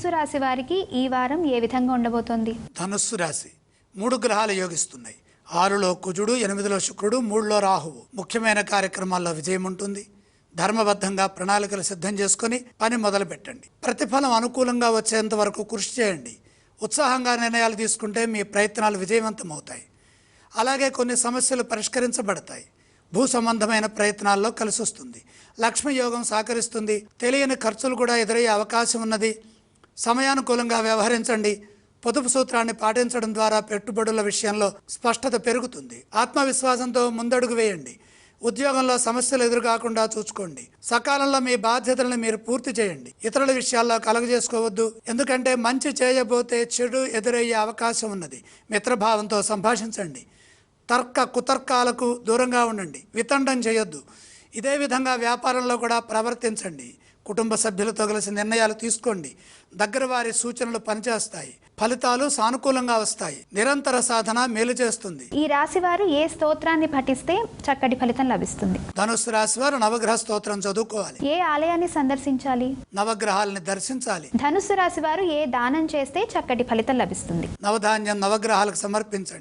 ధనుస్సు రాశి వారికి ఈ వారం ఏ విధంగా ఉండబోతోంది? ధనుస్సు రాశి 3 గ్రహాలు యోగిస్తున్నాయి. 6లో కుజుడు, 8లో శుక్రుడు, 3లో రాహువు. ముఖ్యమైన కార్యక్రమాల్లో విజయం ఉంటుంది. ధర్మబద్ధంగా ప్రణాళికలు సిద్ధం చేసుకుని పని మొదలు పెట్టండి. ప్రతిఫలం అనుకూలంగా వచ్చేంత వరకు కృషి చేయండి. ఉత్సాహంగా నిర్ణయాలు తీసుకుంటే మీ ప్రయత్నాలు విజయవంతమవుతాయి. అలాగే కొన్ని సమస్యలు పరిష్కరించబడతాయి. భూ సంబంధమైన ప్రయత్నాల్లో కలిసి వస్తుంది. లక్ష్మీ యోగం సహకరిస్తుంది. తెలియని ఖర్చులు కూడా ఎదురయ్యే అవకాశం ఉన్నది. సమయానుకూలంగా వ్యవహరించండి. పొదుపు సూత్రాన్ని పాటించడం ద్వారా పెట్టుబడుల విషయంలో స్పష్టత పెరుగుతుంది. ఆత్మవిశ్వాసంతో ముందడుగు వేయండి. ఉద్యోగంలో సమస్యలు ఎదురుకాకుండా చూసుకోండి. సకాలంలో మీ బాధ్యతలను మీరు పూర్తి చేయండి. ఇతరుల విషయాల్లో కలగజేసుకోవద్దు. ఎందుకంటే మంచి చేయబోతే చెడు ఎదురయ్యే అవకాశం ఉన్నది. మిత్రభావంతో సంభాషించండి. కుతర్కాలకు దూరంగా ఉండండి. వితండం చేయొద్దు. ఇదే విధంగా వ్యాపారంలో కూడా ప్రవర్తించండి. కుటుంబ సభ్యులతో కలిసి నిర్ణయాలు తీసుకోండి. దగ్గర వారి సూచనలు పనిచేస్తాయి. ఫలితాలు సానుకూలంగా వస్తాయి. నిరంతర సాధన మేలు చేస్తుంది. ఈ రాశి వారు ఏ స్తోత్రాన్ని పఠిస్తే చక్కటి ఫలితం లభిస్తుంది? ధనుస్సు రాశి వారు నవగ్రహ స్తోత్రం చదువుకోవాలి. ఏ ఆలయాన్ని సందర్శించాలి? నవగ్రహాలని దర్శించాలి. ధనుస్సు రాశి వారు ఏ దానం చేస్తే చక్కటి ఫలితం లభిస్తుంది? నవధాన్యం నవగ్రహాలకు సమర్పించండి.